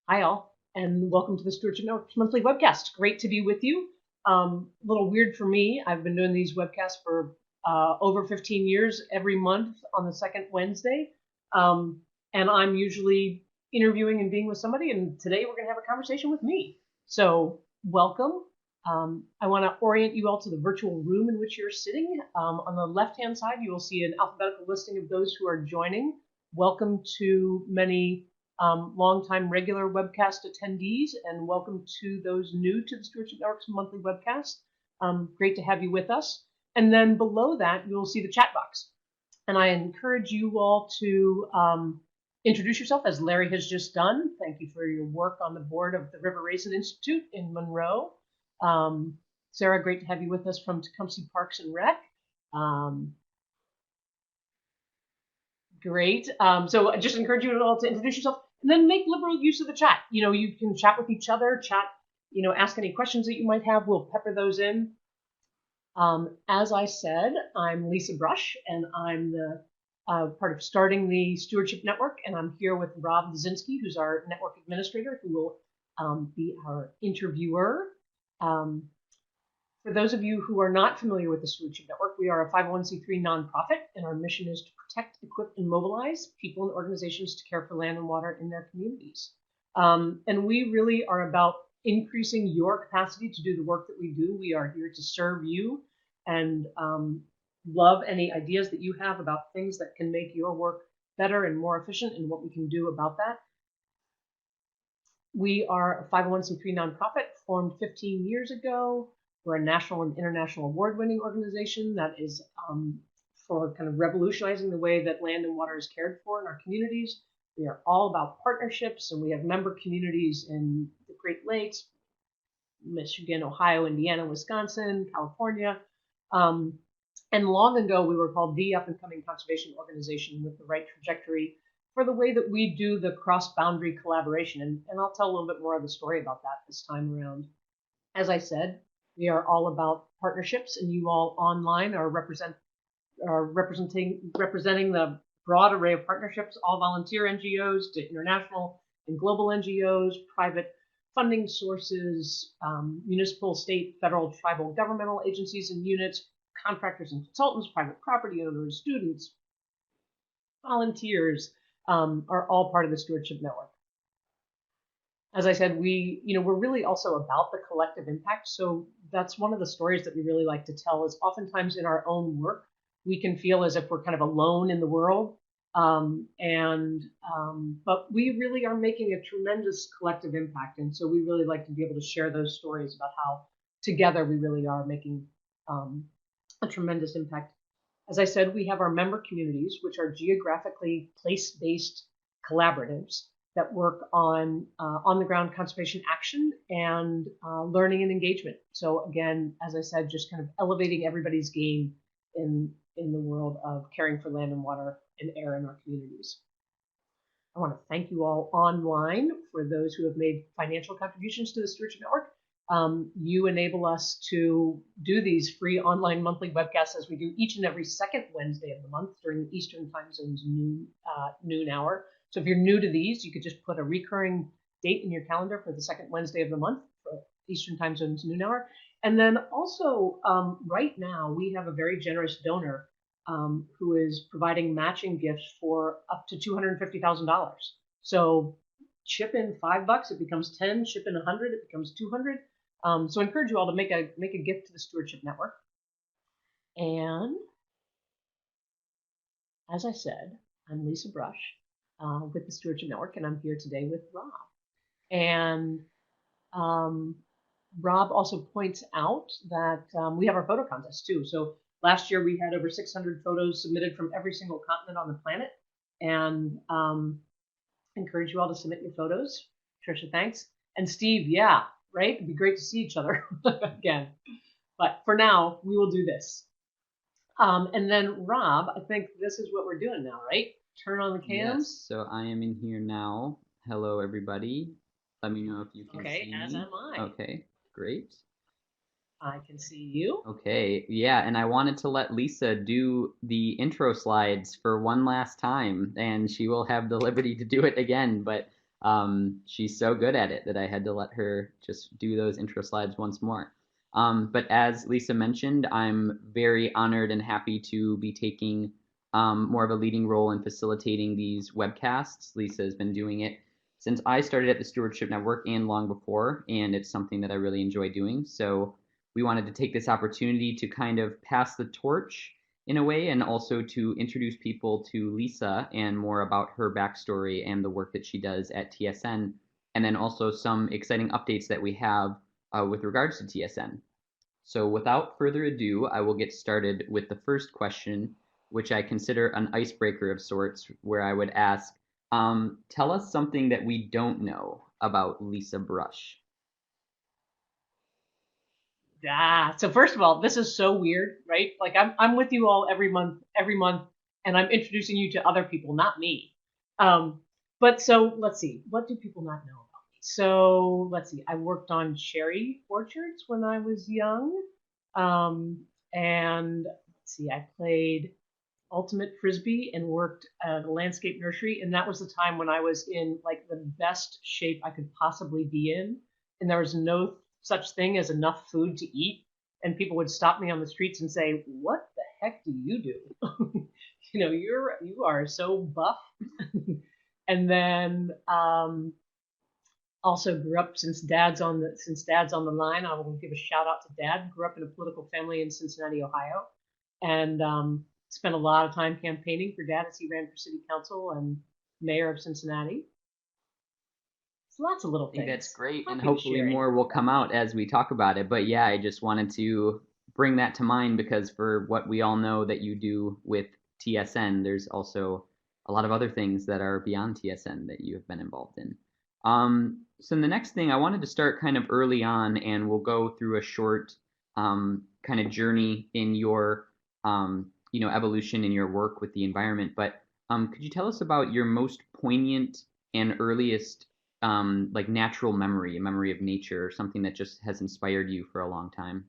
Hi, all, and welcome to the Stewardship Network's monthly webcast. Great to be with you. A little weird for me. I've been doing these webcasts for over 15 years, every month on the second Wednesday. Um, and I'm usually interviewing and being with somebody, and today we're going to have a conversation with me. So, welcome. I want to orient you all to the virtual room in which you're sitting. On the left hand side, you will see an alphabetical listing of those who are joining. Welcome to many longtime regular webcast attendees, and welcome to those new to the Stewardship Network's monthly webcast. Great to have you with us. And then below that, you'll see the chat box. And I encourage you all to introduce yourself, as Larry has just done. Thank you for your work on the board of the River Raisin Institute in Monroe. Sarah, great to have you with us from Tecumseh Parks and Rec. Great. So I just encourage you all to introduce yourself and then make liberal use of the chat. You can chat with each other, ask any questions that you might have. We'll pepper those in. As I said, I'm Lisa Brush, and I'm the part of starting the Stewardship Network, and I'm here with Rob Luzynski, who's our network administrator, who will be our interviewer. For those of you who are not familiar with the Stewardship Network, we are a 501c3 nonprofit, and our mission is to protect, equip, and mobilize people and organizations to care for land and water in their communities. And we really are about increasing your capacity to do the work that we do. We are here to serve you and love any ideas that you have about things that can make your work better and more efficient and what we can do about that. We are a 501c3 nonprofit formed 15 years ago. We're a national and international award-winning organization that is for kind of revolutionizing the way that land and water is cared for in our communities. We are all about partnerships, and we have member communities in the Great Lakes, Michigan, Ohio, Indiana, Wisconsin, California. And long ago, we were called the up-and-coming conservation organization with the right trajectory for the way that we do the cross-boundary collaboration. And I'll tell a little bit more of the story about that this time around. As I said, we are all about partnerships, and you all online are representing the broad array of partnerships, all volunteer NGOs to international and global NGOs, private funding sources, municipal, state, federal, tribal, governmental agencies and units, contractors and consultants, private property owners, students, volunteers, are all part of the Stewardship Network. As I said, we're really also about the collective impact. So that's one of the stories that we really like to tell is oftentimes in our own work, we can feel as if we're kind of alone in the world. But we really are making a tremendous collective impact. And so we really like to be able to share those stories about how together we really are making a tremendous impact. As I said, we have our member communities, which are geographically place-based collaboratives that work on the ground conservation action and learning and engagement. So again, as I said, just kind of elevating everybody's game in the world of caring for land and water and air in our communities. I want to thank you all online for those who have made financial contributions to the Stewardship Network. You enable us to do these free online monthly webcasts as we do each and every second Wednesday of the month during the Eastern Time Zone's noon hour. So if you're new to these, you could just put a recurring date in your calendar for the second Wednesday of the month for Eastern Time Zone's noon hour. And then also, right now, we have a very generous donor who is providing matching gifts for up to $250,000. So chip in $5, it becomes 10. Chip in 100, it becomes 200. So I encourage you all to make a gift to the Stewardship Network. And as I said, I'm Lisa Brush with the Stewardship Network, and I'm here today with Rob. And Rob also points out that we have our photo contest too. So last year we had over 600 photos submitted from every single continent on the planet, and encourage you all to submit your photos. Trisha, thanks. And Steve, yeah, right? It'd be great to see each other again. But for now, we will do this. And then Rob, I think this is what we're doing now, right? Turn on the cams. Yes, so I am in here now. Hello, everybody. Let me know if you can see me. As am I. Okay, great. I can see you. Okay, yeah, and I wanted to let Lisa do the intro slides for one last time, and she will have the liberty to do it again. But She's so good at it that I had to let her just do those intro slides once more. But as Lisa mentioned, I'm very honored and happy to be taking more of a leading role in facilitating these webcasts. Lisa has been doing it since I started at the Stewardship Network and long before, and it's something that I really enjoy doing. So we wanted to take this opportunity to kind of pass the torch in a way, and also to introduce people to Lisa and more about her backstory and the work that she does at TSN, and then also some exciting updates that we have with regards to TSN. So without further ado, I will get started with the first question, which I consider an icebreaker of sorts, where I would ask, tell us something that we don't know about Lisa Brush. So first of all, this is so weird, right? Like I'm with you all every month, and I'm introducing you to other people, not me. But so let's see, what do people not know about me? So let's see, I worked on cherry orchards when I was young, and let's see, I played ultimate frisbee and worked at a landscape nursery, and that was the time when I was in like the best shape I could possibly be in, and there was no such thing as enough food to eat, and people would stop me on the streets and say, "What the heck do you do?" You are so buff. And then also grew up, since dad's on the line, I will give a shout out to dad. Grew up in a political family in Cincinnati, Ohio, and spent a lot of time campaigning for dad as he ran for city council and mayor of Cincinnati. It's lots of little I think that's things. great, and Happy to hopefully share any more of will that. come out as we talk about it. But yeah, I just wanted to bring that to mind because for what we all know that you do with TSN, there's also a lot of other things that are beyond TSN that you have been involved in. So the next thing I wanted to start kind of early on, and we'll go through a short kind of journey in your evolution in your work with the environment. But could you tell us about your most poignant and earliest like natural memory, a memory of nature, or something that just has inspired you for a long time?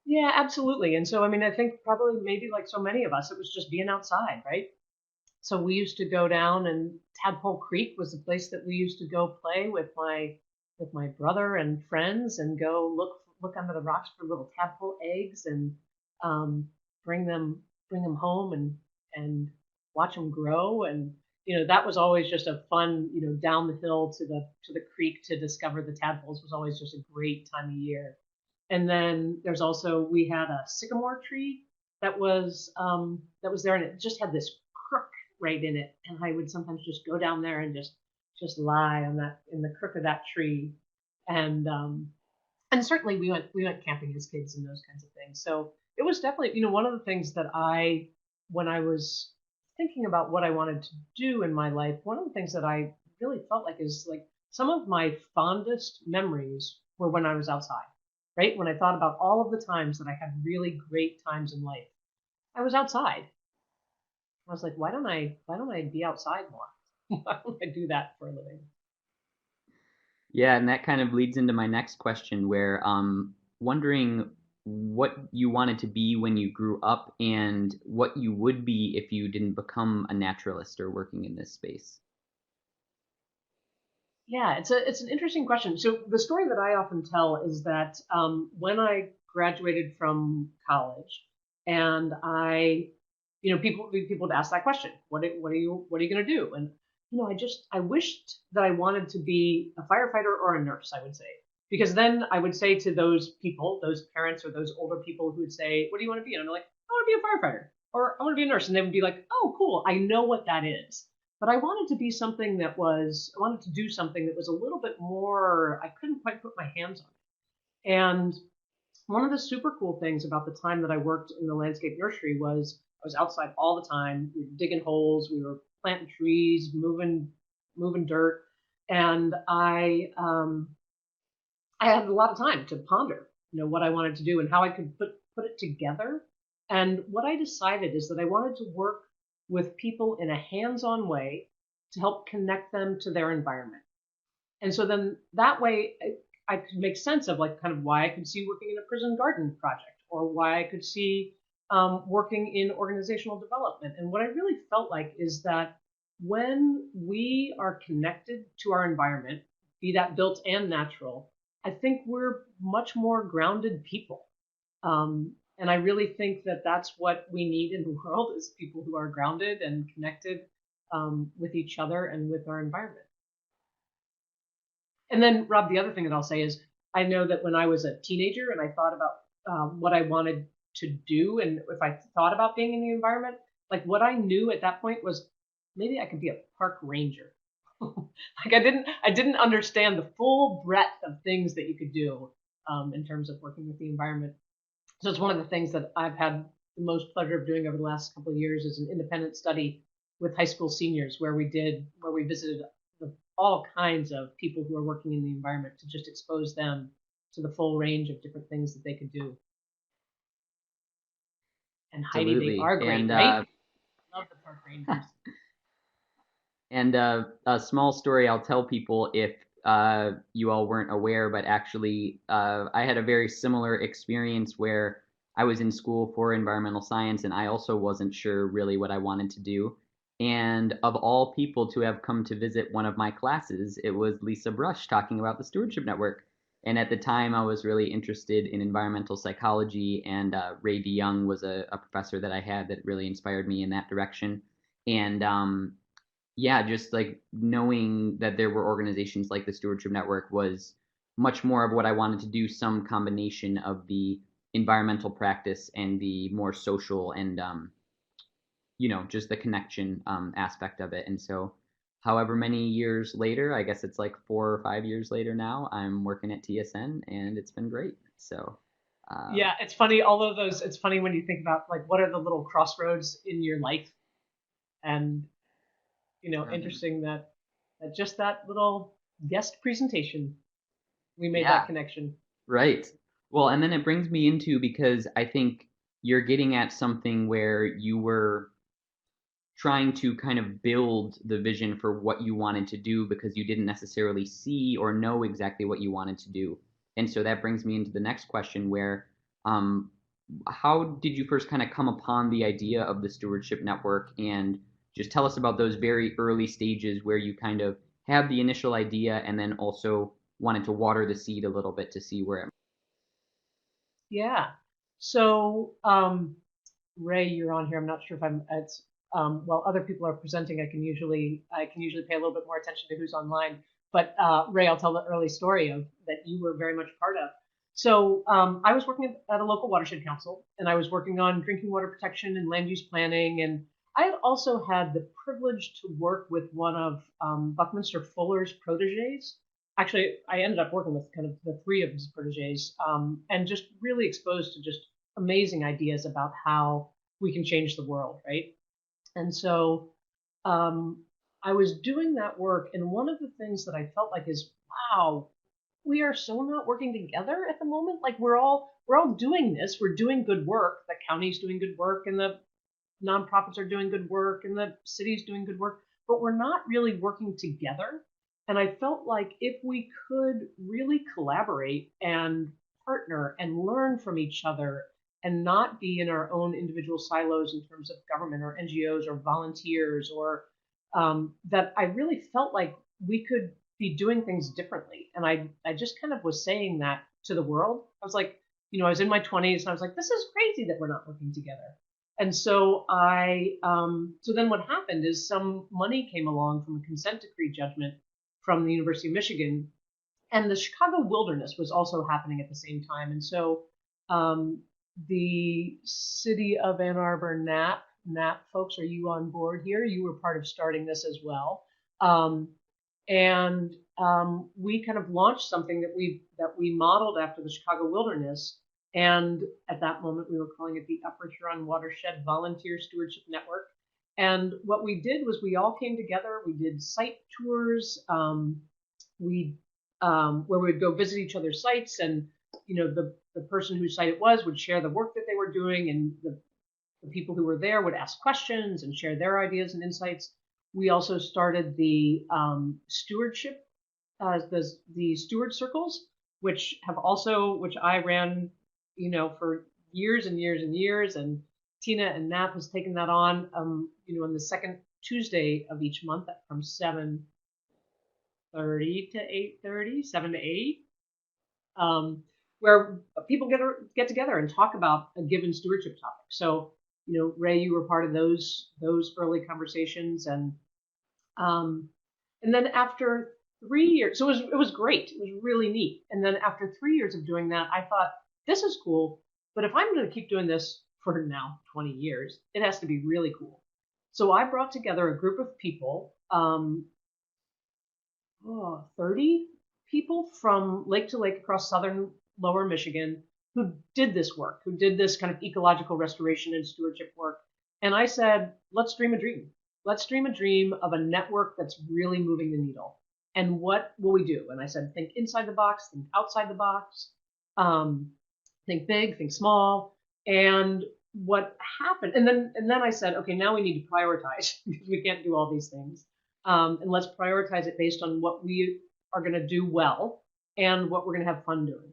Yeah, absolutely. And so, I mean, I think probably maybe like so many of us, it was just being outside, right? So we used to go down, and Tadpole Creek was the place that we used to go play with my brother and friends, and go look under the rocks for little tadpole eggs, and um, bring them bring them home, and watch them grow. And that was always just a fun, down the hill to the creek to discover the tadpoles was always just a great time of year. And then we had a sycamore tree that was there, and it just had this crook right in it, and I would sometimes just go down there and just lie on that in the crook of that tree. And um and certainly we went camping as kids and those kinds of things. So it was definitely, one of the things that when I was thinking about what I wanted to do in my life, one of the things that I really felt like is like some of my fondest memories were when I was outside, right? When I thought about all of the times that I had really great times in life, I was outside. I was like, why don't I be outside more? Why don't I do that for a living? Yeah, and that kind of leads into my next question, where wondering what you wanted to be when you grew up and what you would be if you didn't become a naturalist or working in this space. Yeah, it's an interesting question. So the story that I often tell is that when I graduated from college, and people would ask that question, what are you going to do? And I wished that I wanted to be a firefighter or a nurse. I would say, because then I would say to those people, those parents or those older people who would say, "What do you want to be?" And I'm like, "I want to be a firefighter," or "I want to be a nurse," and they would be like, "Oh, cool! I know what that is." But I wanted to do something that was a little bit more, I couldn't quite put my hands on it. And one of the super cool things about the time that I worked in the landscape nursery was I was outside all the time. We were digging holes, we were planting trees, moving dirt, and I had a lot of time to ponder, what I wanted to do and how I could put it together. And what I decided is that I wanted to work with people in a hands-on way to help connect them to their environment. And so then that way I could make sense of like kind of why I could see working in a prison garden project, or why I could see working in organizational development. And what I really felt like is that when we are connected to our environment, be that built and natural, I think we're much more grounded people. And I really think that that's what we need in the world is people who are grounded and connected with each other and with our environment. And then, Rob, the other thing that I'll say is I know that when I was a teenager and I thought about what I wanted to do, and if I thought about being in the environment, like what I knew at that point was maybe I could be a park ranger. Like I didn't understand the full breadth of things that you could do in terms of working with the environment. So it's one of the things that I've had the most pleasure of doing over the last couple of years is an independent study with high school seniors where we visited all kinds of people who are working in the environment to just expose them to the full range of different things that they could do. And Heidi, they Absolutely. are great, right? Love the park rangers. And a small story I'll tell people if you all weren't aware, but actually, I had a very similar experience where I was in school for environmental science and I also wasn't sure really what I wanted to do. And of all people to have come to visit one of my classes, it was Lisa Brush talking about the Stewardship Network. And at the time, I was really interested in environmental psychology, and Ray DeYoung was a professor that I had that really inspired me in that direction. And yeah, just like knowing that there were organizations like the Stewardship Network was much more of what I wanted to do, some combination of the environmental practice and the more social and, just the connection aspect of it. And so, however many years later, I guess it's like 4 or 5 years later now, I'm working at TSN and it's been great. So, Yeah, it's funny. All of those. It's funny when you think about like what are the little crossroads in your life, and right. interesting that just that little guest presentation, we made that Yeah, connection. right. Well, and then it brings me into because I think you're getting at something where you were trying to kind of build the vision for what you wanted to do because you didn't necessarily see or know exactly what you wanted to do. And so that brings me into the next question where um, how did you first kind of come upon the idea of the Stewardship Network, and just tell us about those very early stages where you kind of had the initial idea and then also wanted to water the seed a little bit to see where it. Yeah. So, Ray, you're on here. I'm not sure if I'm. It's while other people are presenting, I can usually pay a little bit more attention to who's online. But Ray, I'll tell the early story of that you were very much part of. So I was working at a local watershed council, and I was working on drinking water protection and land use planning. And I had also had the privilege to work with one of Buckminster Fuller's proteges. Actually, I ended up working with kind of the three of his proteges, and just really exposed to just amazing ideas about how we can change the world, right? And so um, I was doing that work, and one of the things that I felt like is, wow, we are so not working together at the moment. Like we're all doing this. We're doing good work. The county's doing good work, and the nonprofits are doing good work, and the city's doing good work, but we're not really working together. And I felt like if we could really collaborate and partner and learn from each other and not be in our own individual silos in terms of government or NGOs or volunteers or that I really felt like we could be doing things differently. And I just kind of was saying that to the world. I was like, I was in my 20s and I was like, this is crazy that we're not working together. And so so then what happened is some money came along from a consent decree judgment from the University of Michigan, and the Chicago Wilderness was also happening at the same time. And so um, the city of Ann Arbor, NAP folks, are you on board here? You were part of starting this as well. And we kind of launched something that we modeled after the Chicago Wilderness. And at that moment, we were calling it the Upper Huron Watershed Volunteer Stewardship Network. And what we did was we all came together. We did site tours. We where we would go visit each other's sites, and the person whose site it was would share the work that they were doing, and the people who were there would ask questions and share their ideas and insights. We also started the stewardship, the steward circles, which I ran, for years and years and years, and Tina and Nap has taken that on, in the second Tuesday of each month from 7:30 to 8:30, 7 to 8, where people get together and talk about a given stewardship topic. So, Ray, you were part of those early conversations, um, and then after 3 years, so it was great. It was really neat. And then after 3 years of doing that, I thought, this is cool, but if I'm going to keep doing this for now 20 years, it has to be really cool. So I brought together a group of people, 30 people from lake to lake across southern lower Michigan, who did this work, who did this kind of ecological restoration and stewardship work. And I said, let's dream a dream. Let's dream a dream of a network that's really moving the needle. And what will we do? And I said, think inside the box, think outside the box, think big, think small. And what happened? And then I said, okay, now we need to prioritize because we can't do all these things. And let's prioritize it based on what we are going to do well and what we're going to have fun doing.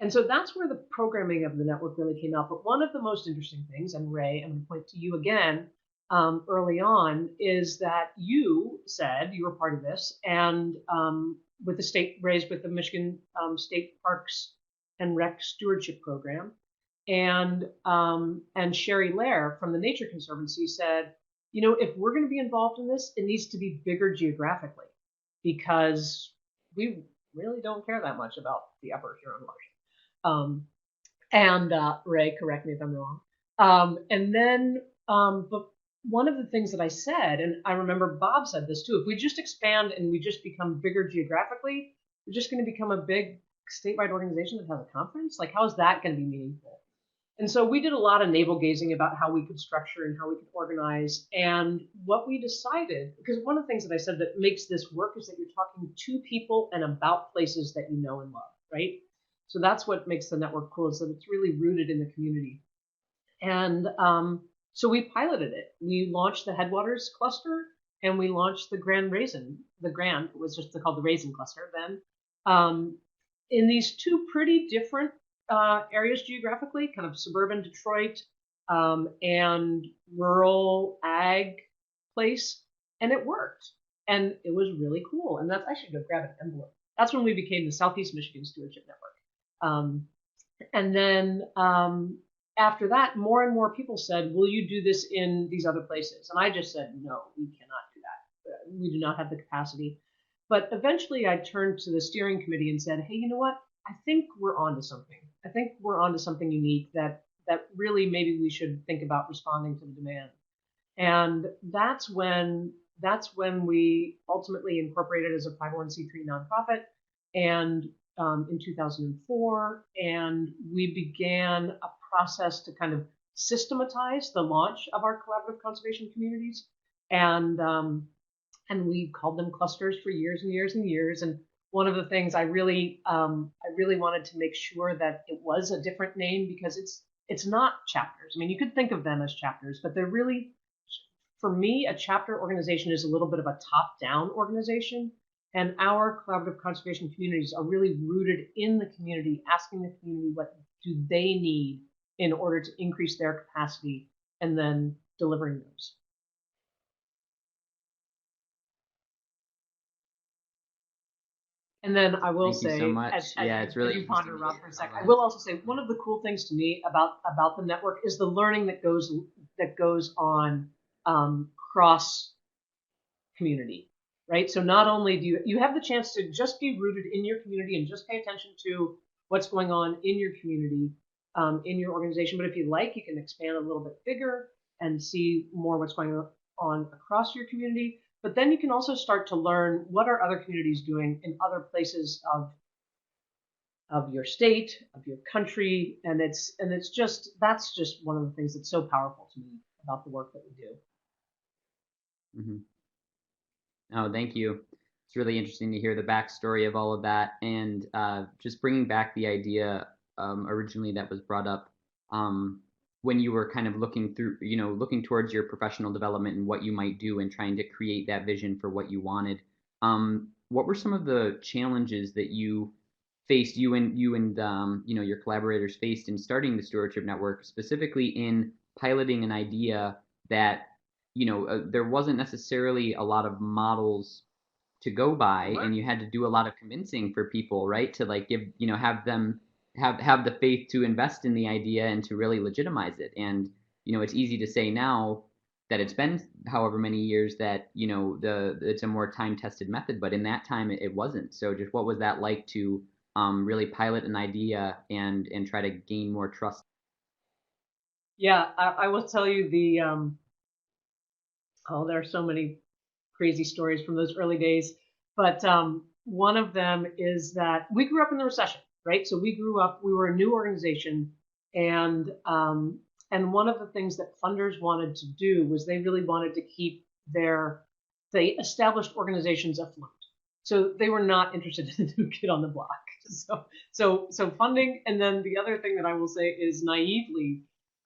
And so that's where the programming of the network really came out. But one of the most interesting things, and Ray, I'm going to point to you again, early on, is that you said you were part of this, and with the state, raised with the Michigan State Parks and Rec Stewardship Program, and Sherry Lair from the Nature Conservancy said, if we're going to be involved in this, it needs to be bigger geographically, because we really don't care that much about the upper Huron Marsh. Ray, correct me if I'm wrong. But one of the things that I said, and I remember Bob said this too, if we just expand and we just become bigger geographically, we're just going to become a big statewide organization that has a conference. Like, how is that going to be meaningful? And so we did a lot of navel gazing about how we could structure and how we could organize. And what we decided, because one of the things that I said that makes this work is that you're talking to people and about places that you know and love, right? So that's what makes the network cool, is that it's really rooted in the community. And so we piloted it. We launched the Headwaters cluster, and we launched the Grand Raisin. The Grand, it was just called the Raisin cluster then. In these two pretty different areas geographically, kind of suburban Detroit and rural ag place, and it worked. And it was really cool. And that's, I should go grab an envelope. That's when we became the Southeast Michigan Stewardship Network. And then after that, more and more people said, will you do this in these other places? And I just said, no, we cannot do that. We do not have the capacity. But eventually I turned to the steering committee and said, hey, you know what? I think we're onto something. I think we're onto something unique that really maybe we should think about responding to the demand. And that's when we ultimately incorporated as a 501c3 nonprofit, and in 2004, and we began a process to kind of systematize the launch of our collaborative conservation communities, and we called them clusters for years and years and years. And one of the things I really wanted to make sure that it was a different name, because it's not chapters. I mean, you could think of them as chapters, but they're really, for me, a chapter organization is a little bit of a top-down organization. And our collaborative conservation communities are really rooted in the community, asking the community what do they need in order to increase their capacity, and then delivering those. And then I will Thank you say, so much. It's really you ponder, Rob, for a sec, I will also say one of the cool things to me about the network is the learning that goes on cross community, right? So not only do you have the chance to just be rooted in your community and just pay attention to what's going on in your community, in your organization, but if you like, you can expand a little bit bigger and see more what's going on across your community. But then you can also start to learn what are other communities doing in other places of your state, of your country, and that's just one of the things that's so powerful to me about the work that we do. Mm-hmm. Oh, thank you. It's really interesting to hear the backstory of all of that, and just bringing back the idea originally that was brought up when you were kind of looking towards your professional development and what you might do and trying to create that vision for what you wanted. What were some of the challenges that you faced, you and your collaborators faced in starting the Stewardship Network, specifically in piloting an idea that there wasn't necessarily a lot of models to go by, and you had to do a lot of convincing for people, right? To like give, have them have the faith to invest in the idea and to really legitimize it. And it's easy to say now that it's been however many years that it's a more time tested method, but in that time it wasn't. So just what was that like to really pilot an idea and try to gain more trust? Yeah, I will tell you oh, there are so many crazy stories from those early days. But one of them is that we grew up in the recession, right? So we were a new organization, and one of the things that funders wanted to do was they really wanted to keep the established organizations afloat. So they were not interested in the new kid on the block. So funding, and then the other thing that I will say is naively,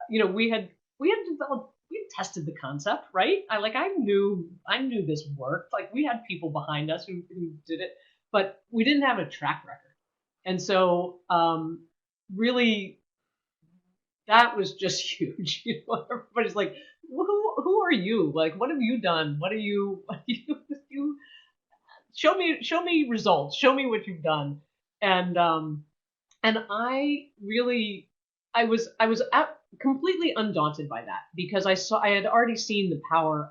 we had developed we had tested the concept, right? I knew this worked. Like we had people behind us who did it, but we didn't have a track record. And so really that was just huge. Everybody's like, who are you? Like, what have you done? You show me results. Show me what you've done. And and I really I was completely undaunted by that because I had already seen the power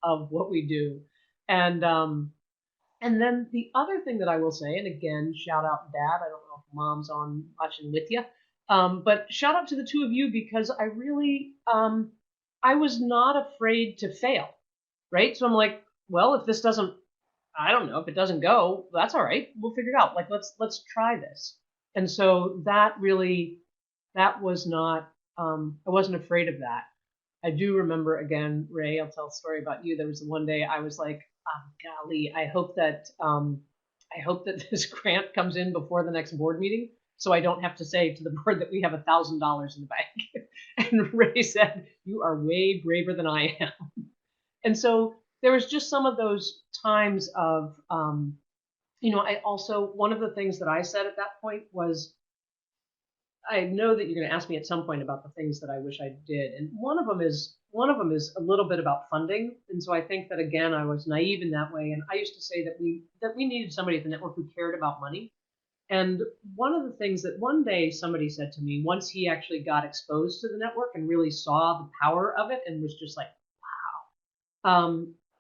of what we do, and and then the other thing that I will say, and again, shout out Dad. I don't know if Mom's on watching with you, but shout out to the two of you because I was not afraid to fail, right? So I'm like, well, if this doesn't, I don't know, if it doesn't go, that's all right. We'll figure it out. Like let's try this. And so that was not I wasn't afraid of that. I do remember again, Ray, I'll tell a story about you. There was one day I was like, oh, golly, I hope that this grant comes in before the next board meeting so I don't have to say to the board that we have $1,000 in the bank. And Ray said, you are way braver than I am. And so there was just some of those times of I also, one of the things that I said at that point was, I know that you're going to ask me at some point about the things that I wish I did, and one of them is a little bit about funding. And so I think that again, I was naive in that way, and I used to say that we needed somebody at the network who cared about money. And one of the things that one day somebody said to me, once he actually got exposed to the network and really saw the power of it, and was just like,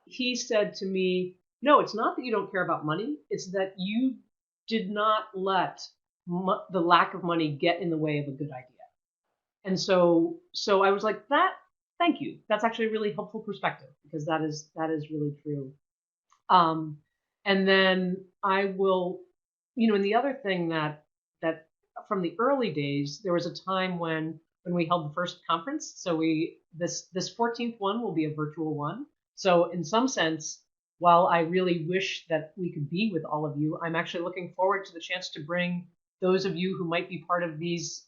he said to me, "No, it's not that you don't care about money; it's that you did not let the lack of money get in the way of a good idea." And so I was like, that, thank you. That's actually a really helpful perspective because that is really true. Um, and then I will, and the other thing that from the early days, there was a time when we held the first conference. So this 14th one will be a virtual one. So in some sense, while I really wish that we could be with all of you, I'm actually looking forward to the chance to bring those of you who might be part of these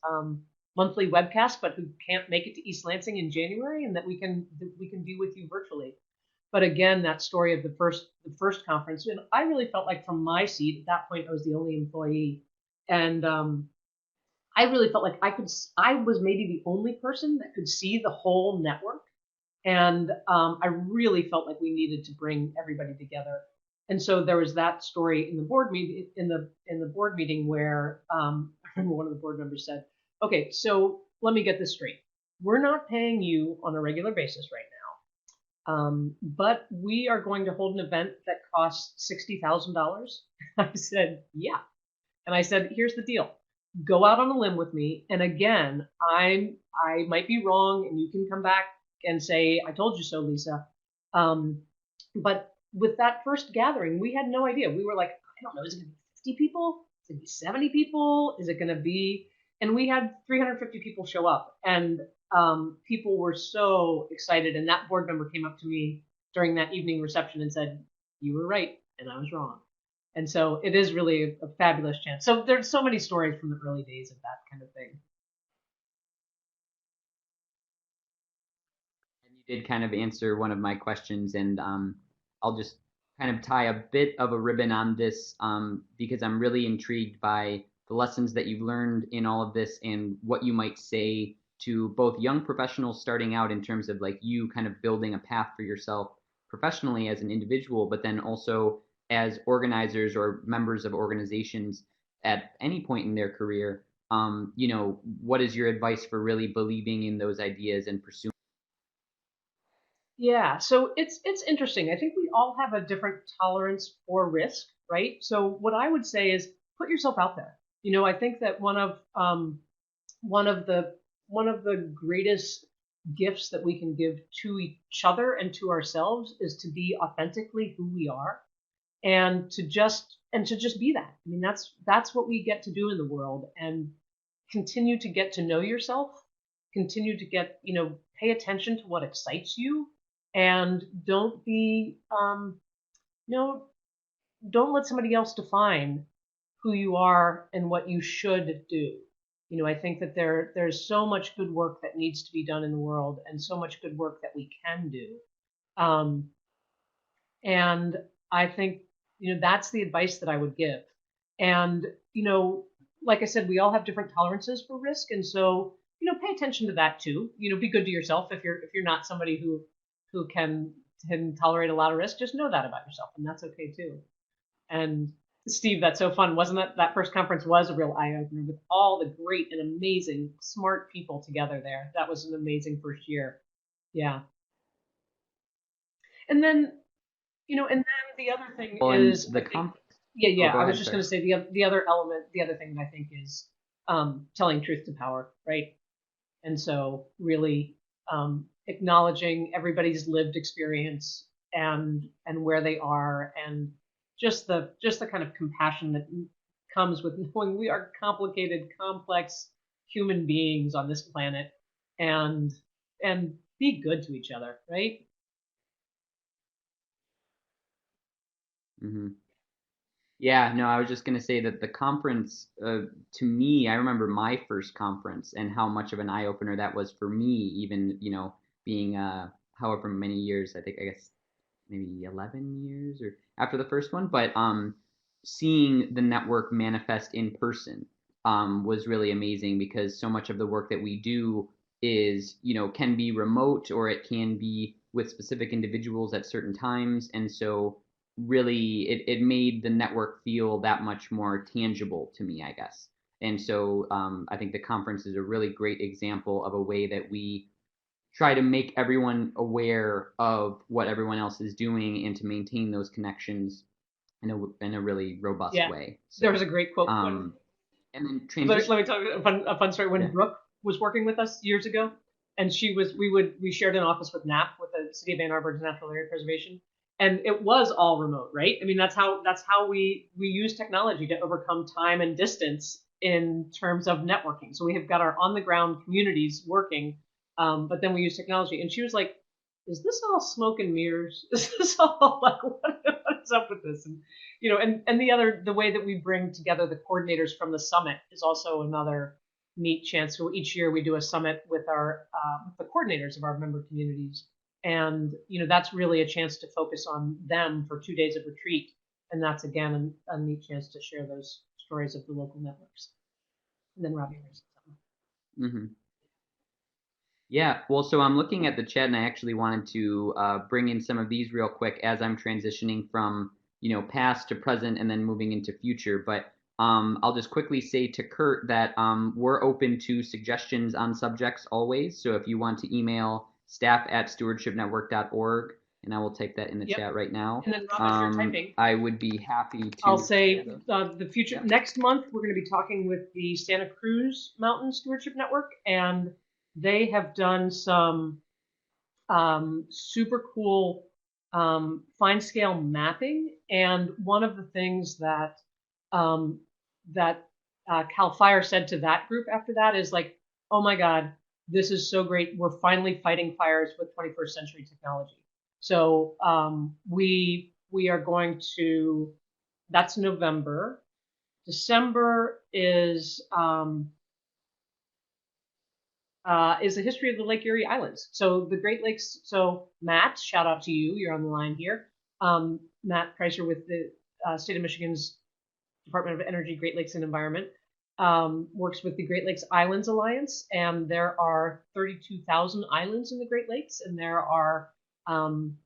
monthly webcasts, but who can't make it to East Lansing in January, and that we can be with you virtually. But again, that story of the first conference, and I really felt like from my seat at that point, I was the only employee, and I really felt like I was maybe the only person that could see the whole network, and I really felt like we needed to bring everybody together. And so there was that story in the board meeting in the board meeting where I remember one of the board members said, "Okay, so let me get this straight. We're not paying you on a regular basis right now, but we are going to hold an event that costs $60,000." I said, "Yeah," and I said, "Here's the deal. Go out on a limb with me, and again, I might be wrong, and you can come back and say I told you so, Lisa." But with that first gathering, we had no idea. We were like, I don't know, is it going to be 50 people? Is it going to be 70 people? Is it going to be? And we had 350 people show up, and people were so excited. And that board member came up to me during that evening reception and said, "You were right, and I was wrong." And so it is really a fabulous chance. So there's so many stories from the early days of that kind of thing. And you did kind of answer one of my questions, and I'll just kind of tie a bit of a ribbon on this because I'm really intrigued by the lessons that you've learned in all of this and what you might say to both young professionals starting out in terms of like you kind of building a path for yourself professionally as an individual, but then also as organizers or members of organizations at any point in their career. What is your advice for really believing in those ideas and pursuing? Yeah, so it's interesting. I think we all have a different tolerance for risk, right? So what I would say is put yourself out there. I think that one of the one of the greatest gifts that we can give to each other and to ourselves is to be authentically who we are and to just be that. I mean, that's what we get to do in the world, and continue to get to know yourself, continue to pay attention to what excites you, and you know, don't let somebody else define who you are and what you should do. I think that there's so much good work that needs to be done in the world, and so much good work that we can do. Um, and I think, that's the advice that I would give. And, like I said, we all have different tolerances for risk. And so, pay attention to that too. Be good to yourself. If you're not somebody who can tolerate a lot of risk, just know that about yourself. And that's okay too. And Steve, that's so fun. Wasn't that first conference was a real eye opener with all the great and amazing, smart people together there. That was an amazing first year. Yeah. And then, and then the other thing And is, the I think, conference. yeah, Oh, yeah. go I was ahead, just sir. going to say the other element, the other thing that I think is telling truth to power, right? And so really acknowledging everybody's lived experience and where they are, and just the kind of compassion that comes with knowing we are complicated, complex human beings on this planet, and and be good to each other, right? Hmm. Yeah, no, I was just going to say that the conference, to me, I remember my first conference and how much of an eye opener that was for me, even, being however many years, I guess maybe 11 years or after the first one, but seeing the network manifest in person was really amazing because so much of the work that we do is, can be remote or it can be with specific individuals at certain times. And so really it made the network feel that much more tangible to me, I guess. And so I think the conference is a really great example of a way that we try to make everyone aware of what everyone else is doing and to maintain those connections in a really robust Yeah. way. There was So, a great quote when um, and then let, transition. let me tell you a fun story. When Yeah. Brooke was working with us years ago, and we shared an office with NAP, with the City of Ann Arbor's Natural Area Preservation, and it was all remote, right? I mean, that's how we use technology to overcome time and distance in terms of networking. So we have got our on the ground communities working, but then we use technology. And she was like, "Is this all smoke and mirrors? Is this all like what's up with this?" And and the way that we bring together the coordinators from the summit is also another neat chance. So each year we do a summit with our the coordinators of our member communities, and that's really a chance to focus on them for 2 days of retreat, and that's again a neat chance to share those stories of the local networks. And then Robbie here's something. Hmm. Yeah, well, so I'm looking at the chat, and I actually wanted to bring in some of these real quick as I'm transitioning from, past to present and then moving into future. But I'll just quickly say to Kurt that we're open to suggestions on subjects always. So if you want to email staff@stewardshipnetwork.org, and I will type that in the Yep. chat right now, And then Rob, as you're typing, I would be happy I'll to. say the future Yeah. next month we're going to be talking with the Santa Cruz Mountain Stewardship Network, and they have done some super cool fine scale mapping. And one of the things um, that Cal Fire said to that group after that is like, "Oh my God, this is so great! We're finally fighting fires with 21st century technology." So we are going to. That's November. December is the history of the Lake Erie Islands. So the Great Lakes. So Matt, shout out to you. You're on the line here. Matt Kreiser with the State of Michigan's Department of Energy, Great Lakes and Environment. works with the Great Lakes Islands Alliance, and there are 32,000 islands in the Great Lakes, and there are um,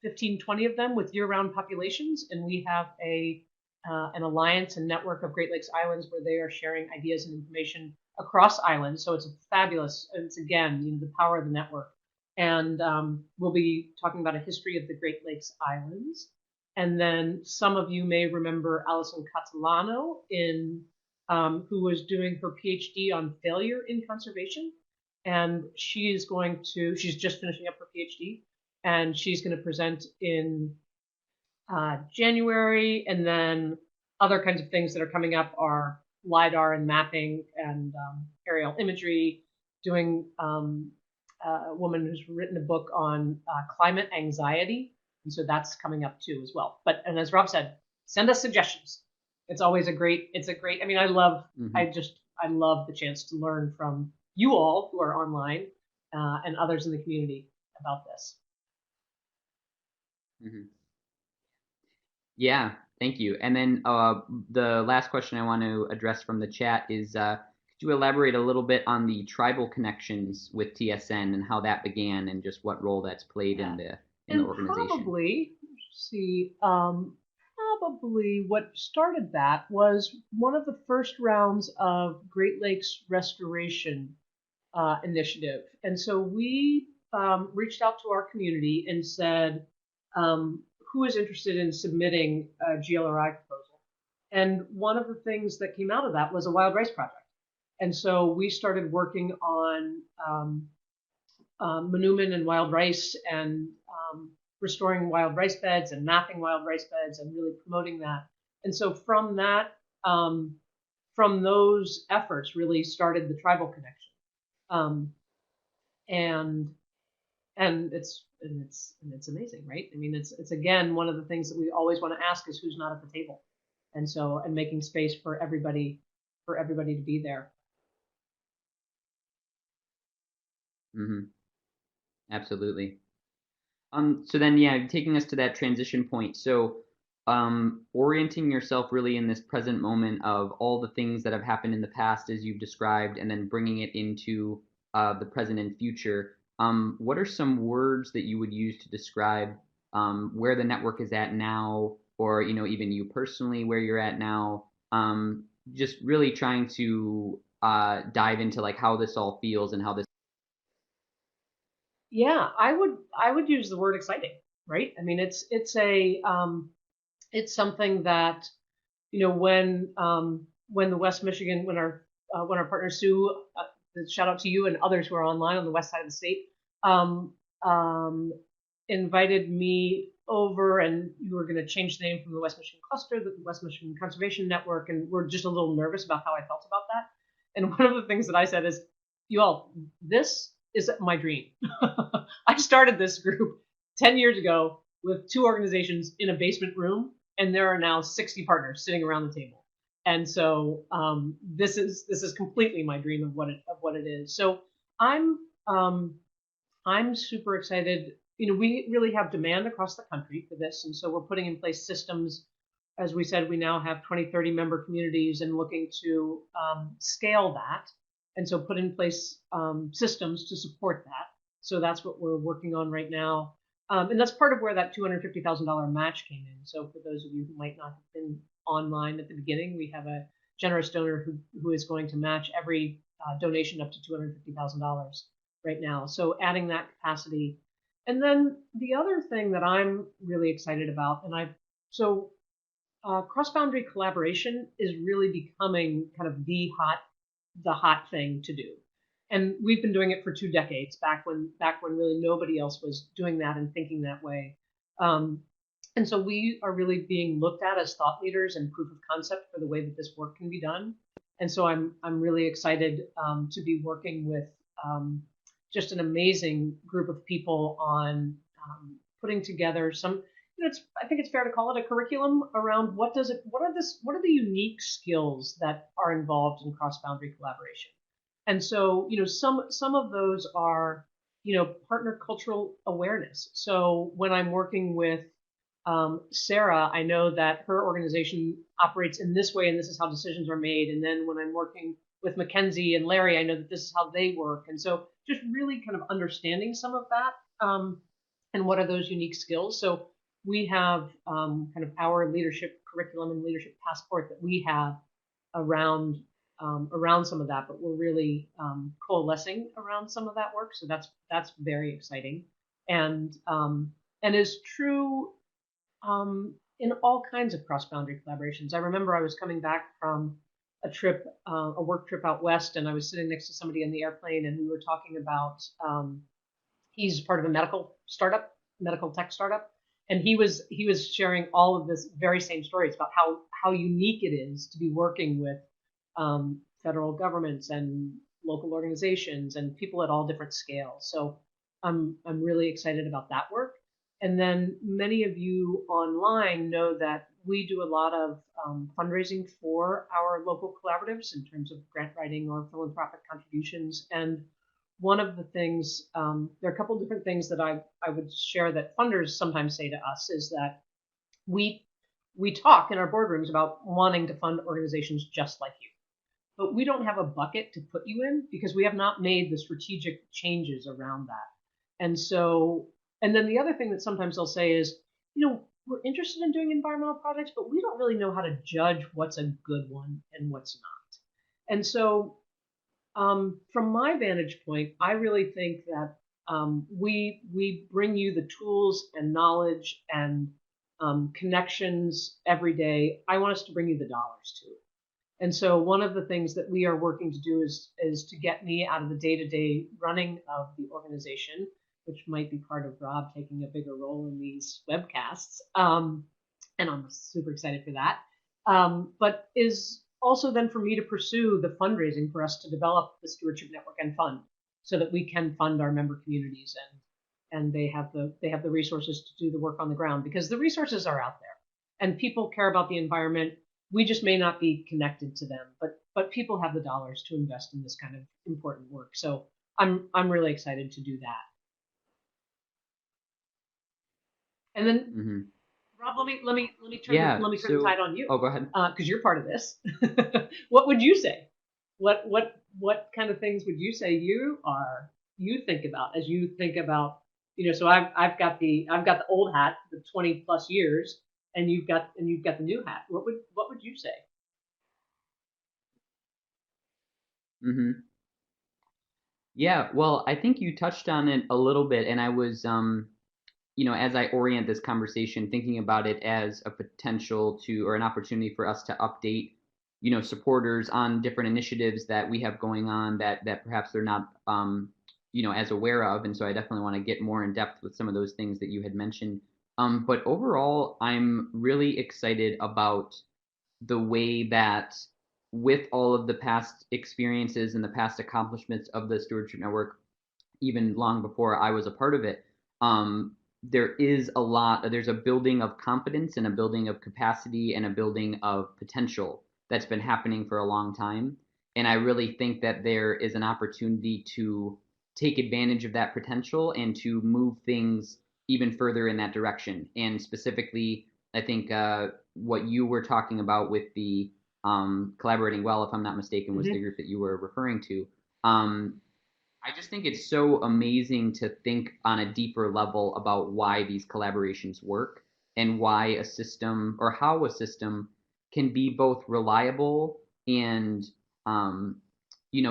15, 20 of them with year-round populations, and we have an alliance and network of Great Lakes Islands where they are sharing ideas and information across islands. So it's a fabulous, it's again, the power of the network. And we'll be talking about a history of the Great Lakes Islands. And then some of you may remember Alison Catalano who was doing her PhD on failure in conservation. And she's just finishing up her PhD, and she's going to present in January. And then other kinds of things that are coming up are LIDAR and mapping and aerial imagery, doing a woman who's written a book on climate anxiety. And so that's coming up too as well. And as Rob said, send us suggestions. It's always I mean, I love the chance to learn from you all who are online and others in the community about this. Mm-hmm. Yeah, thank you. And then the last question I want to address from the chat is, could you elaborate a little bit on the tribal connections with TSN and how that began and just what role that's played in the organization? Probably what started that was one of the first rounds of Great Lakes restoration initiative. And so we reached out to our community and said, who is interested in submitting a GLRI proposal? And one of the things that came out of that was a wild rice project. And so we started working on manoomin and wild rice and restoring wild rice beds and mapping wild rice beds and really promoting that. And so from that, from those efforts really started the tribal connection. And it's amazing, right? I mean, it's again, one of the things that we always want to ask is who's not at the table. And so, and making space for everybody to be there. Mm-hmm. Absolutely. So then, yeah, taking us to that transition point. So, orienting yourself really in this present moment of all the things that have happened in the past, as you've described, and then bringing it into the present and future. What are some words that you would use to describe where the network is at now, or even you personally, where you're at now? Just really trying to dive into like how this all feels and how this. Yeah, I would use the word exciting, right? I mean, it's something that when the West Michigan when our partner Sue, shout out to you and others who are online on the west side of the state, invited me over, and you were going to change the name from the West Michigan Cluster to the West Michigan Conservation Network, and we're just a little nervous about how I felt about that. And one of the things that I said is, you all, this is my dream. I started this group 10 years ago with 2 organizations in a basement room, and there are now 60 partners sitting around the table. And so this is completely my dream of what it is. So I'm super excited. We really have demand across the country for this, and so we're putting in place systems. As we said, we now have 20, 30 member communities and looking to scale that. And so put in place systems to support that. So that's what we're working on right now. And that's part of where that $250,000 match came in. So for those of you who might not have been online at the beginning, we have a generous donor who is going to match every donation up to $250,000 right now. So adding that capacity. And then the other thing that I'm really excited about, cross-boundary collaboration is really becoming kind of the hot thing to do. And we've been doing it for 2 decades, back when really nobody else was doing that and thinking that way. And so we are really being looked at as thought leaders and proof of concept for the way that this work can be done. And so I'm really excited to be working with just an amazing group of people on putting together some. I think it's fair to call it a curriculum around what are the unique skills that are involved in cross-boundary collaboration. And so, some of those are, partner cultural awareness. So when I'm working with Sarah, I know that her organization operates in this way, and this is how decisions are made. And then when I'm working with Mackenzie and Larry, I know that this is how they work. And so just really kind of understanding some of that, and what are those unique skills. So we have kind of our leadership curriculum and leadership passport that we have around around some of that, but we're really coalescing around some of that work. So that's very exciting, and is true in all kinds of cross-boundary collaborations. I remember I was coming back from a work trip out west, and I was sitting next to somebody in the airplane, and we were talking about he's part of a medical tech startup, and he was sharing all of this very same stories about how unique it is to be working with federal governments and local organizations and people at all different scales. So I'm really excited about that work. And then many of you online know that we do a lot of fundraising for our local collaboratives in terms of grant writing or philanthropic contributions. And one of the things, there are a couple of different things that I would share that funders sometimes say to us is that we we talk in our boardrooms about wanting to fund organizations just like you, but we don't have a bucket to put you in because we have not made the strategic changes around that. And so, and then the other thing that sometimes they'll say is, we're interested in doing environmental projects, but we don't really know how to judge what's a good one and what's not. And so, from my vantage point, I really think that we bring you the tools and knowledge and connections every day. I want us to bring you the dollars too. And so one of the things that we are working to do is to get me out of the day-to-day running of the organization, which might be part of Rob taking a bigger role in these webcasts. And I'm super excited for that. But is also then for me to pursue the fundraising for us to develop the Stewardship Network and fund so that we can fund our member communities and they have the resources to do the work on the ground, because the resources are out there and people care about the environment. We just may not be connected to them, but people have the dollars to invest in this kind of important work. So I'm really excited to do that. And then Mm-hmm. Rob, Yeah. let me turn the So, tide on you oh, go ahead. because you're part of this. What would you say? What kind of things would you say you think about as you think about, so I've got the old hat, the 20 plus years, and you've got the new hat. What would you say? Mm-hmm. Yeah. Well, I think you touched on it a little bit, and I was, as I orient this conversation, thinking about it as a potential to, or an opportunity for us to update, supporters on different initiatives that we have going on that perhaps they're not, as aware of. And so I definitely want to get more in depth with some of those things that you had mentioned. But overall, I'm really excited about the way that with all of the past experiences and the past accomplishments of the Stewardship Network, even long before I was a part of it, there's a building of confidence and a building of capacity and a building of potential that's been happening for a long time. And I really think that there is an opportunity to take advantage of that potential and to move things even further in that direction. And specifically, I think what you were talking about with the Collaborating Well, if I'm not mistaken, was the group that you were referring to. I just think it's so amazing to think on a deeper level about why these collaborations work and why a system or how a system can be both reliable and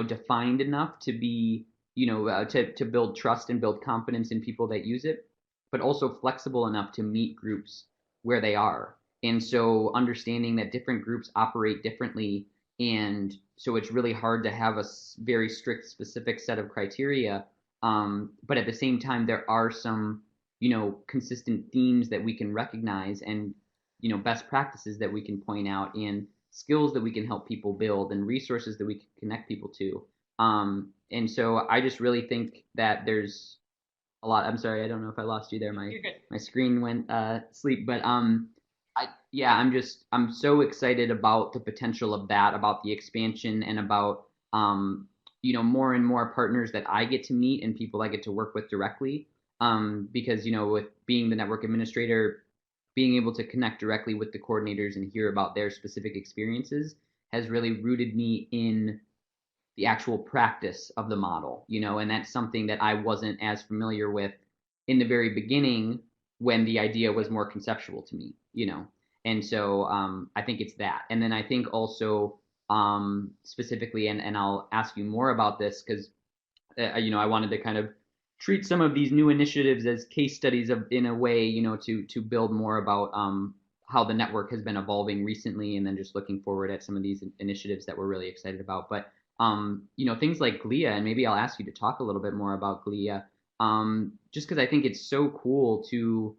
defined enough to be to build trust and build confidence in people that use it, but also flexible enough to meet groups where they are. And so understanding that different groups operate differently, and so it's really hard to have a very strict specific set of criteria, but at the same time there are some consistent themes that we can recognize, and best practices that we can point out, and skills that we can help people build, and resources that we can connect people to. And so I just really think that there's a lot. I'm sorry, I don't know if I lost you there. You're good. My screen went sleep, but I'm so excited about the potential of that, about the expansion, and about more and more partners that I get to meet and people I get to work with directly. Because with being the network administrator, being able to connect directly with the coordinators and hear about their specific experiences has really rooted me in the actual practice of the model, and that's something that I wasn't as familiar with in the very beginning when the idea was more conceptual to me. And so I think it's that. And then I think also specifically, and I'll ask you more about this because, I wanted to kind of treat some of these new initiatives as case studies in a way, to build more about how the network has been evolving recently, and then just looking forward at some of these initiatives that we're really excited about. But things like GLIA, and maybe I'll ask you to talk a little bit more about GLIA, just because I think it's so cool to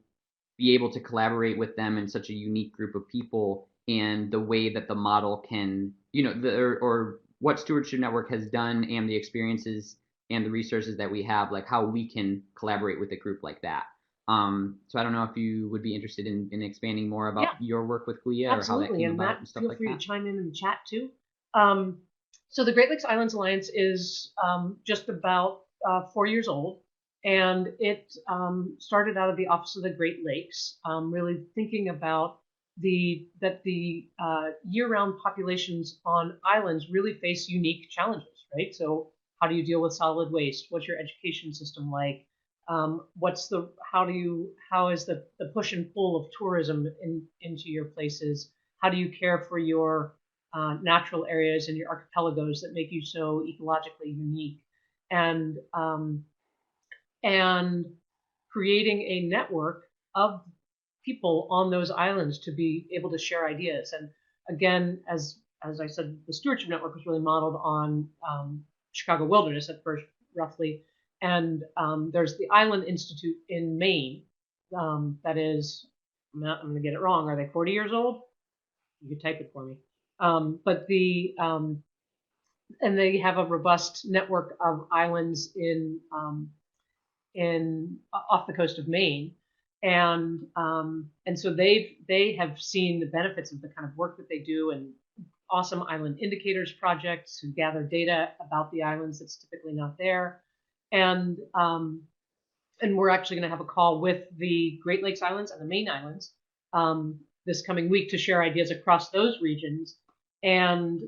be able to collaborate with them in such a unique group of people, and the way that the model can, or what Stewardship Network has done, and the experiences and the resources that we have, like how we can collaborate with a group like that. So I don't know if you would be interested in expanding more about your work with GLIA, or how that came about, and stuff like that. Feel free to chime in the chat too. So the Great Lakes Islands Alliance is just about 4 years old, and it started out of the Office of the Great Lakes, really thinking about that the year-round populations on islands really face unique challenges, right? So how do you deal with solid waste? What's your education system like? How is the push and pull of tourism into your places? How do you care for your natural areas and your archipelagos that make you so ecologically unique? And creating a network of people on those islands to be able to share ideas. And again, as I said, the Stewardship Network was really modeled on Chicago Wilderness at first, roughly. And there's the Island Institute in Maine. That is, I'm going to get it wrong. Are they 40 years old? You can type it for me. And they have a robust network of islands off the coast of Maine, and so they have seen the benefits of the kind of work that they do, and awesome island indicators projects who gather data about the islands that's typically not there, and we're actually going to have a call with the Great Lakes Islands and the Maine Islands this coming week to share ideas across those regions. And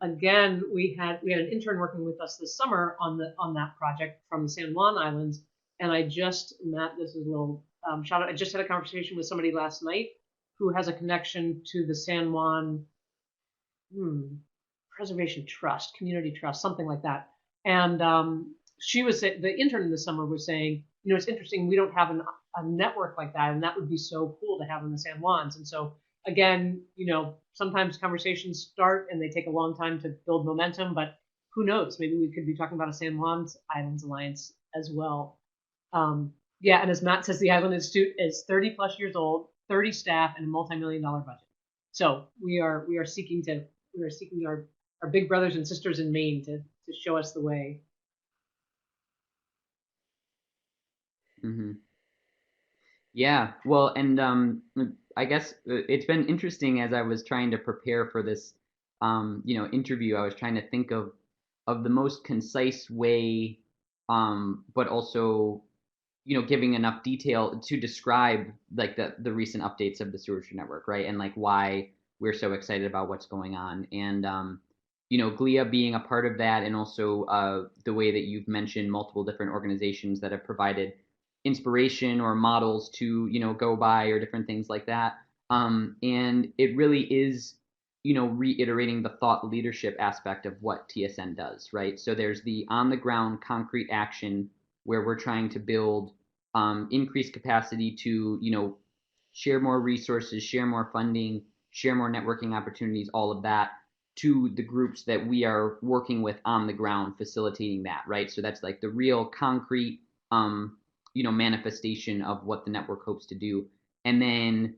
again, we had an intern working with us this summer on that project from the San Juan Islands. And Matt, this is a little shout out. I just had a conversation with somebody last night who has a connection to the San Juan Preservation Trust, Community Trust, something like that. And the intern this summer was saying, it's interesting, we don't have a network like that, and that would be so cool to have in the San Juans. And so again, sometimes conversations start and they take a long time to build momentum, but who knows? Maybe we could be talking about a San Juan Islands Alliance as well. And as Matt says, the Island Institute is 30 plus years old, 30 staff, and a multi-million-dollar budget. So we are seeking our big brothers and sisters in Maine to show us the way. Mm-hmm. Yeah, well, and I guess it's been interesting as I was trying to prepare for this, interview. I was trying to think of the most concise way, but also, giving enough detail to describe like the recent updates of the Stewardship Network, right? And like why we're so excited about what's going on. And GLIA being a part of that, and also the way that you've mentioned multiple different organizations that have provided inspiration or models to go by, or different things like that. And it really is reiterating the thought leadership aspect of what TSN does, right? So there's the on the ground concrete action where we're trying to build increased capacity to share more resources, share more funding, share more networking opportunities, all of that, to the groups that we are working with on the ground, facilitating that, right? So that's like the real concrete manifestation of what the network hopes to do. And then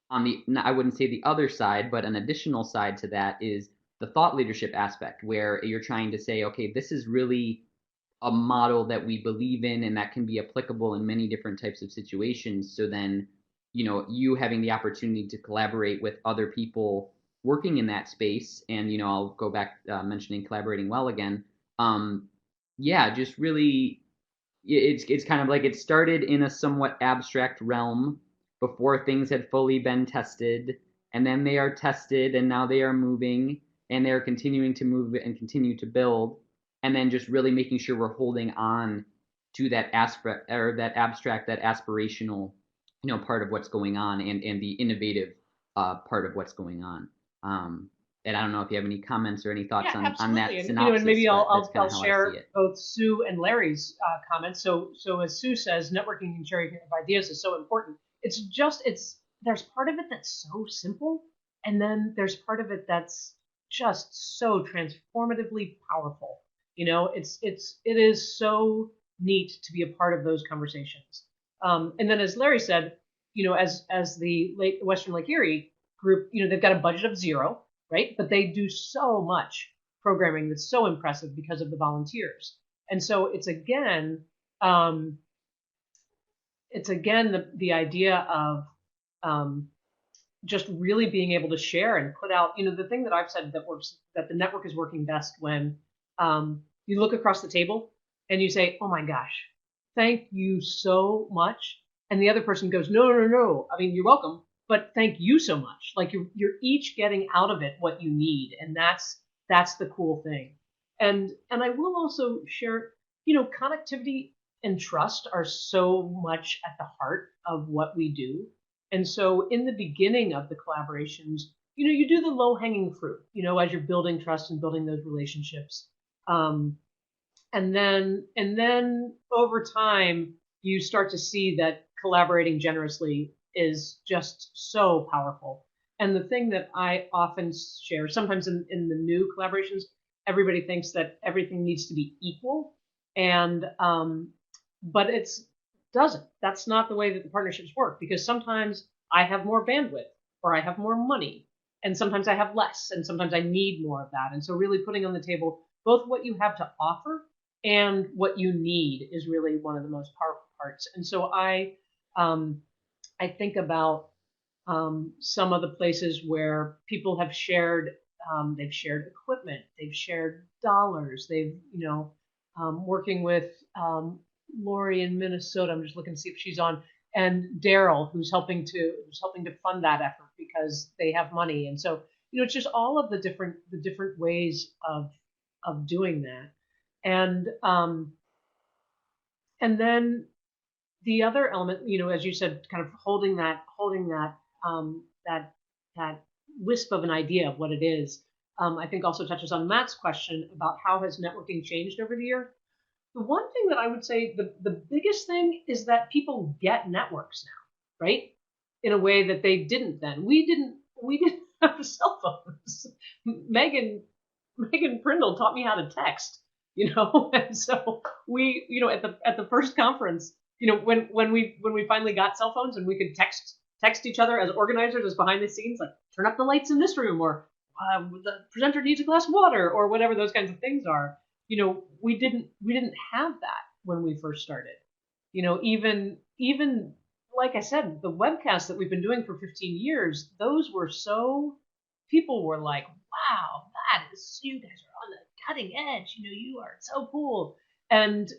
on I wouldn't say the other side, but an additional side to that is the thought leadership aspect, where you're trying to say, okay, this is really a model that we believe in and that can be applicable in many different types of situations. So then, you having the opportunity to collaborate with other people working in that space, and, I'll go back mentioning collaborating well again. Just really, it's kind of like it started in a somewhat abstract realm before things had fully been tested, and then they are tested, and now they are moving, and they're continuing to move and continue to build, and then just really making sure we're holding on to that aspect or that abstract, that aspirational, part of what's going on, and the innovative part of what's going on. And I don't know if you have any comments or any thoughts Yeah, on that absolutely. synopsis, and maybe but that's kind I'll of how I share see it. both Sue and Larry's comments. So as Sue says, networking and sharing of ideas is so important. There's part of it that's so simple, and then there's part of it that's just so transformatively powerful. It is so neat to be a part of those conversations. And then, as Larry said, as the Western Lake Erie group, they've got a budget of 0, right? But they do so much programming that's so impressive because of the volunteers. And so it's again the idea of just really being able to share and put out, the thing that I've said that the network is working best when you look across the table and you say, oh my gosh, thank you so much. And the other person goes, no, no, no. I mean, you're welcome, but thank you so much. Like you're each getting out of it what you need. And that's the cool thing. And I will also share, connectivity and trust are so much at the heart of what we do. And so in the beginning of the collaborations, you do the low hanging fruit, as you're building trust and building those relationships. And then over time, you start to see that collaborating generously is just so powerful. And the thing that I often share, sometimes in the new collaborations, everybody thinks that everything needs to be equal. And but it's doesn't. That's not the way that the partnerships work, because sometimes I have more bandwidth or I have more money, and sometimes I have less, and sometimes I need more of that. And so really putting on the table both what you have to offer and what you need is really one of the most powerful parts. And so I think about some of the places where people have shared, they've shared equipment, they've shared dollars, they've, working with Lori in Minnesota. I'm just looking to see if she's on, and Daryl, who's helping to fund that effort because they have money. And so, it's just all of the different ways of doing that. And then the other element, as you said, kind of holding that that wisp of an idea of what it is, I think also touches on Matt's question about how has networking changed over the year. The one thing that I would say, the biggest thing is that people get networks now, right? In a way that they didn't then. We didn't have cell phones. Megan Prindle taught me how to text, and so we, at the first conference, when we finally got cell phones and we could text each other as organizers, as behind the scenes, like turn up the lights in this room, or the presenter needs a glass of water, or whatever those kinds of things are. We didn't have that when we first started. Even like I said, the webcasts that we've been doing for 15 years, those were so, people were like, wow, you guys are on the cutting edge. You are so cool. And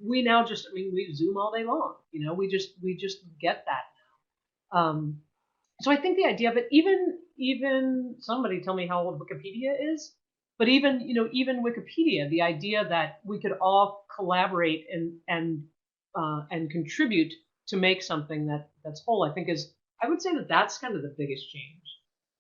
we now we Zoom all day long. We just get that now. So I think the idea of it, even somebody tell me how old Wikipedia is, but even Wikipedia, the idea that we could all collaborate and contribute to make something that's whole, I think I would say that's kind of the biggest change.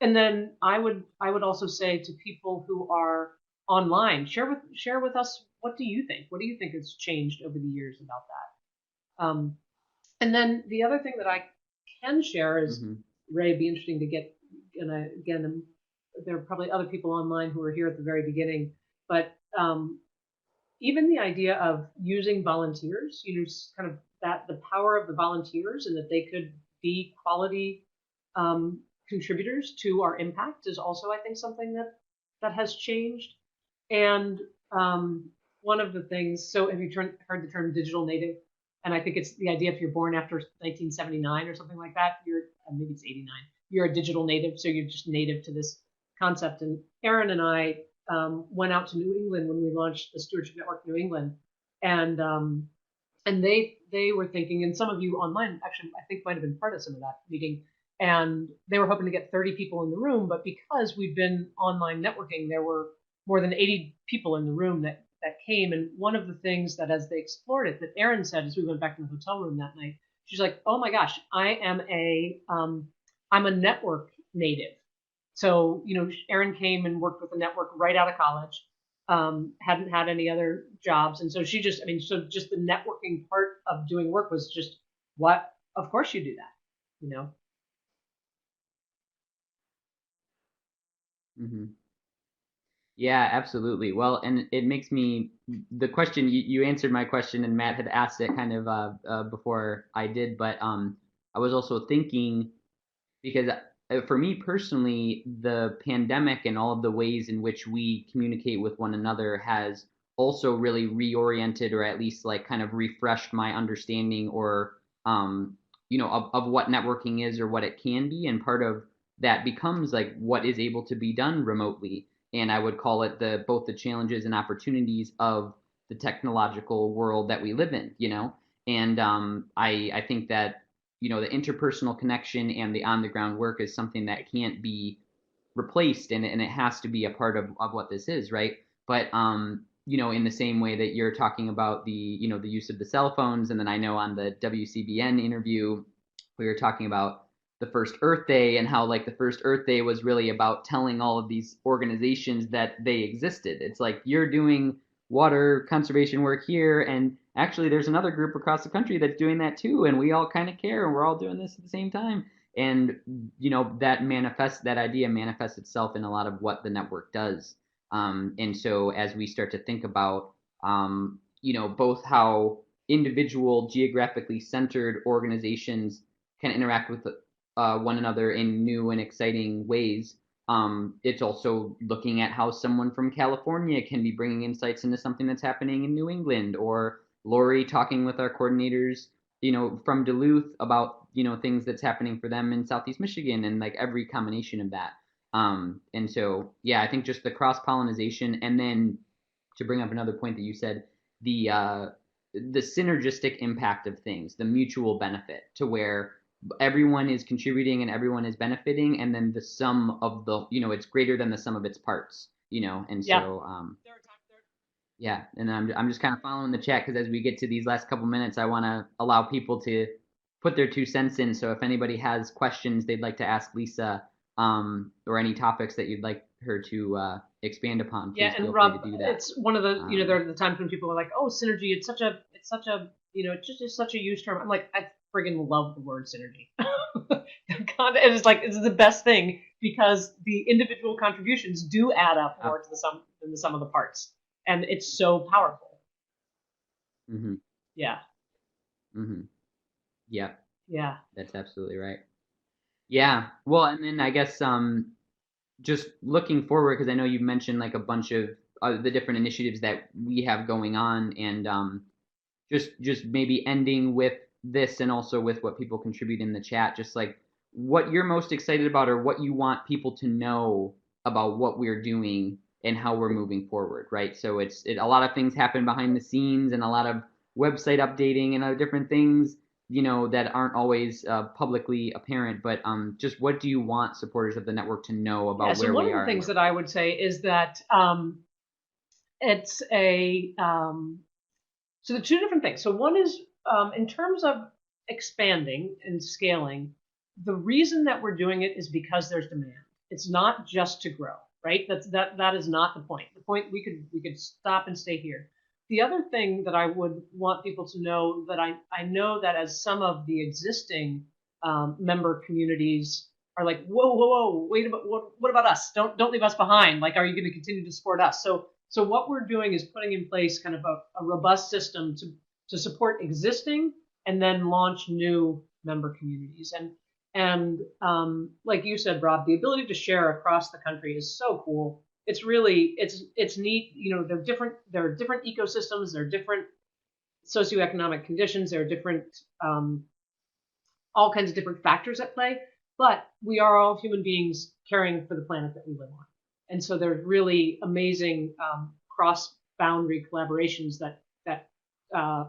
And then I would also say to people who are online, share with us, what do you think? What do you think has changed over the years about that? And then the other thing that I can share is, Ray, it'd be interesting to get, and again, there are probably other people online who were here at the very beginning, but even the idea of using volunteers, kind of the power of the volunteers, and that they could be quality contributors to our impact is also, I think, something that has changed. And one of the things, so have you heard the term digital native? And I think it's the idea, if you're born after 1979 or something like that, maybe it's 89, you're a digital native, so you're just native to this concept. And Erin and I went out to New England when we launched the Stewardship Network New England, and they were thinking, and some of you online actually, I think, might have been part of some of that meeting, and they were hoping to get 30 people in the room, but because we've been online networking, there were more than 80 people in the room that came. And one of the things that, as they explored it, that Erin said as we went back to the hotel room that night, she's like, "Oh my gosh, I'm a network native." So, Erin came and worked with the network right out of college, hadn't had any other jobs. And so she just, so just the networking part of doing work was just, what? Of course you do that, you know? Hmm. Yeah, absolutely. Well, and it makes me the question you answered my question, and Matt had asked it kind of before I did, but I was also thinking because for me personally, the pandemic and all of the ways in which we communicate with one another has also really reoriented or at least like kind of refreshed my understanding or of what networking is or what it can be, and part of that becomes like what is able to be done remotely. And I would call it the both the challenges and opportunities of the technological world that we live in, and I think that the interpersonal connection and the on the ground work is something that can't be replaced, and it has to be a part of what this is, right? But in the same way that you're talking about the use of the cell phones, and then I know on the WCBN interview we were talking about the first Earth Day and how like the first Earth Day was really about telling all of these organizations that they existed. It's like you're doing water conservation work here, and actually there's another group across the country that's doing that too, and we all kind of care, and we're all doing this at the same time. And that idea manifests itself in a lot of what the network does. And so as we start to think about both how individual geographically centered organizations can interact with one another in new and exciting ways. It's also looking at how someone from California can be bringing insights into something that's happening in New England, or Lori talking with our coordinators, from Duluth about, things that's happening for them in Southeast Michigan, and like every combination of that. And so, yeah, I think just the cross pollination, and then to bring up another point that you said, the synergistic impact of things, the mutual benefit, to where everyone is contributing and everyone is benefiting, and then the sum of it's greater than the sum of its parts, and Yeah. so yeah, and I'm just kind of following the chat because as we get to these last couple minutes, I want to allow people to put their 2 cents in. So if anybody has questions they'd like to ask Lisa, or any topics that you'd like her to expand upon, Yeah. please And feel free to Rob, do that. it's one of the, there are the times when people are like, "Oh, synergy, it's such a, it's just such a used term." I'm like, I friggin' love the word synergy. God, it's like, it's the best thing because the individual contributions do add up more to the sum than the sum of the parts. And it's so powerful. Mm-hmm. Yeah. Mm-hmm. Yeah, Yeah. that's absolutely right. Yeah. Well, and then I guess just looking forward, because I know you've mentioned like a bunch of the different initiatives that we have going on, and just maybe ending with this, and also with what people contribute in the chat, just like what you're most excited about, or what you want people to know about what we're doing and how we're moving forward, right? So a lot of things happen behind the scenes, and a lot of website updating and other different things, that aren't always publicly apparent. But just what do you want supporters of the network to know Yeah. about So where one we of the are and things where that we're I going? would say is that it's a so the two different things. So one is in terms of expanding and scaling, the reason that we're doing it is because there's demand. It's not just to grow, right? That is not the point. The point, we could stop and stay here. The other thing that I would want people to know, that I know that as some of the existing member communities are like, whoa, whoa, whoa, wait about what about us? Don't leave us behind. Like, are you going to continue to support us? So what we're doing is putting in place kind of a robust system to support existing and then launch new member communities. And like you said, Rob, the ability to share across the country is so cool. It's really it's neat. There are different ecosystems, there are different socioeconomic conditions, there are different all kinds of different factors at play, but we are all human beings caring for the planet that we live on. And so there's really amazing cross-boundary collaborations that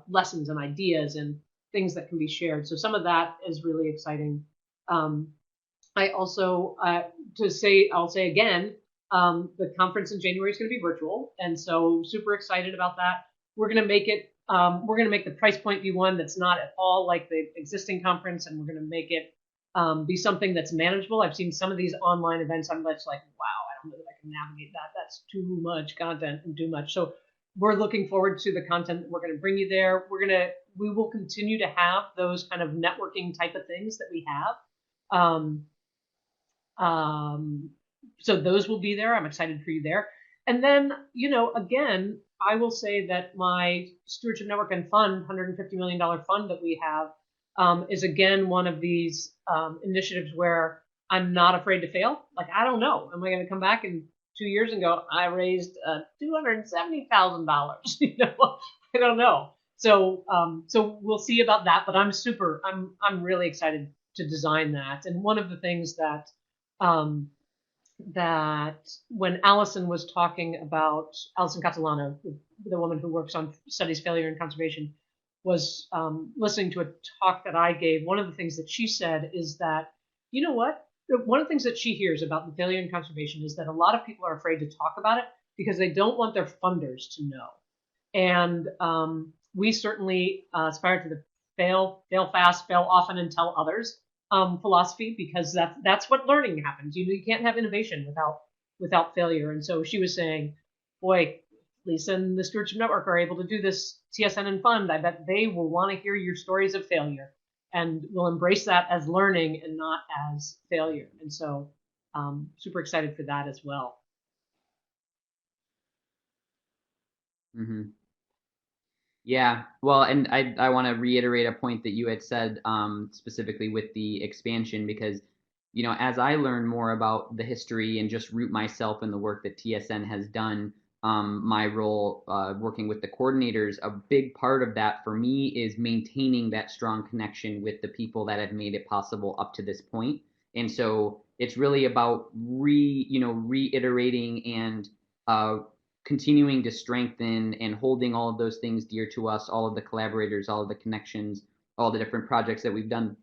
lessons and ideas things that can be shared. So some of that is really exciting. I also, I'll say again, the conference in January is going to be virtual, and so super excited about that. We're going to make it, we're going to make the price point be one that's not at all like the existing conference, and we're going to make it be something that's manageable. I've seen some of these online events. I'm just like, wow, I don't know that I can navigate that. That's too much content and too much. So we're looking forward to the content that we're going to bring you there. We will continue to have those kind of networking type of things that we have. So those will be there. I'm excited for you there. And then, again, I will say that my Stewardship Network and Fund, $150 million fund that we have, is again one of these initiatives where I'm not afraid to fail. Like, I don't know. Am I going to come back in 2 years and go, I raised $270,000? I don't know. So we'll see about that. But I'm really excited to design that. And one of the things that when Allison was talking about, Allison Catalano, the woman who works on studies failure and conservation, was listening to a talk that I gave. One of the things that she said is that, you know what? One of the things that she hears about the failure in conservation is that a lot of people are afraid to talk about it because they don't want their funders to know. And we certainly aspire to the fail fast, fail often, and tell others philosophy, because that's what learning happens. You can't have innovation without failure. And so she was saying, boy, Lisa and the Stewardship Network are able to do this TSN and Fund. I bet they will want to hear your stories of failure and will embrace that as learning and not as failure. And so super excited for that as well. Mm-hmm. Yeah, well, and I want to reiterate a point that you had said specifically with the expansion, because, as I learn more about the history and just root myself in the work that TSN has done, my role working with the coordinators, a big part of that for me is maintaining that strong connection with the people that have made it possible up to this point. And so it's really about reiterating and continuing to strengthen and holding all of those things dear to us, all of the collaborators, all of the connections, all the different projects that we've done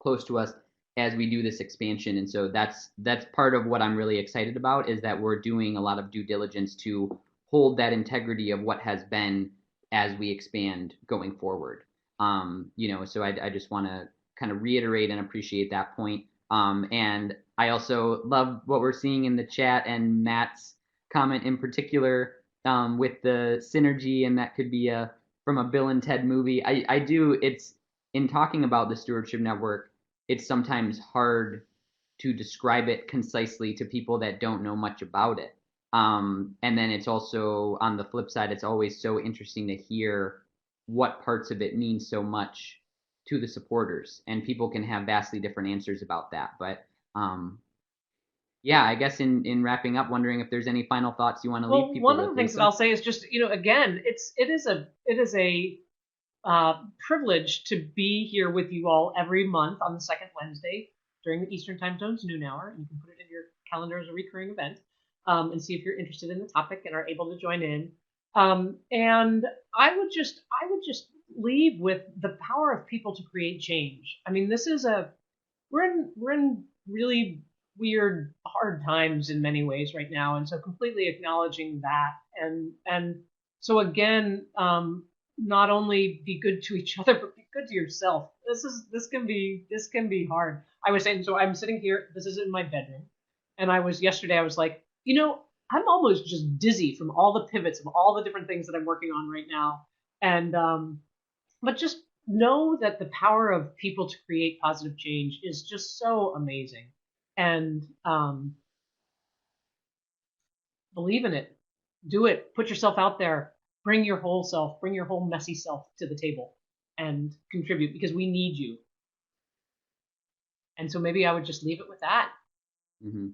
close to us as we do this expansion. And so that's part of what I'm really excited about, is that we're doing a lot of due diligence to hold that integrity of what has been as we expand going forward. So I just want to kind of reiterate and appreciate that point. And I also love what we're seeing in the chat, and Matt's comment in particular with the synergy, and that could be from a Bill and Ted movie. I do, it's in talking about the Stewardship Network, it's sometimes hard to describe it concisely to people that don't know much about it. And then it's also, on the flip side, it's always so interesting to hear what parts of it mean so much to the supporters, and people can have vastly different answers about that. But yeah, I guess in wrapping up, wondering if there's any final thoughts you want to leave people with. One of the things that I'll say is just, again, it is a privilege to be here with you all every month on the second Wednesday during the Eastern Time Zone's noon hour. You can put it in your calendar as a recurring event, and see if you're interested in the topic and are able to join in. And I would just leave with the power of people to create change. I mean, we're in really weird, hard times in many ways right now, and so completely acknowledging that, and so again, not only be good to each other, but be good to yourself. This can be hard. I was saying, so I'm sitting here. This is in my bedroom, and yesterday. I was like, I'm almost just dizzy from all the pivots of all the different things that I'm working on right now, and but just know that the power of people to create positive change is just so amazing. And believe in it, do it, put yourself out there, bring your whole self, bring your whole messy self to the table and contribute, because we need you. And so maybe I would just leave it with that. Mm-hmm.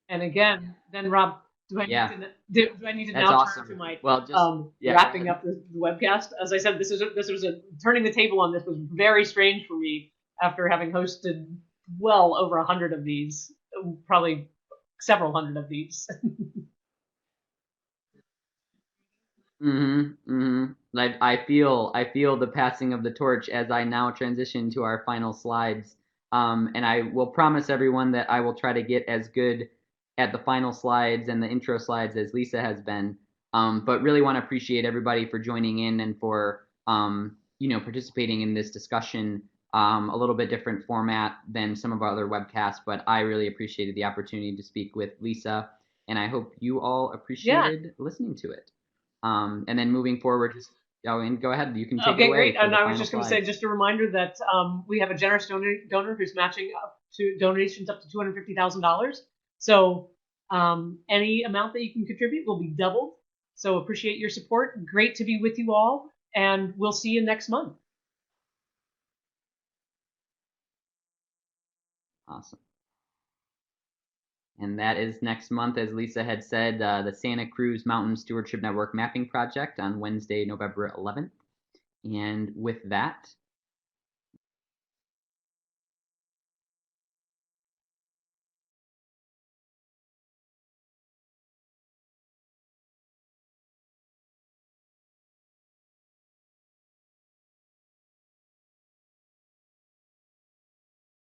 And again, then Rob, do I need to now awesome. turn to my wrapping up the webcast? As I said, this was turning the table on this was very strange for me after having hosted well over 100 of these, probably several hundred of these. Mm-hmm. Mm-hmm. I feel the passing of the torch as I now transition to our final slides. And I will promise everyone that I will try to get as good at the final slides and the intro slides as Lisa has been. But really want to appreciate everybody for joining in and for participating in this discussion. A little bit different format than some of our other webcasts, but I really appreciated the opportunity to speak with Lisa, and I hope you all Yeah. appreciated listening to it. And then moving forward, and go ahead. You can take it Okay, away great. for And the I was final just going to say, slides. just a reminder that we have a generous donor who's matching up to donations up to $250,000. So any amount that you can contribute will be doubled. So appreciate your support. Great to be with you all, and we'll see you next month. Awesome. And that is next month, as Lisa had said, the Santa Cruz Mountain Stewardship Network Mapping Project on Wednesday, November 11th. And with that,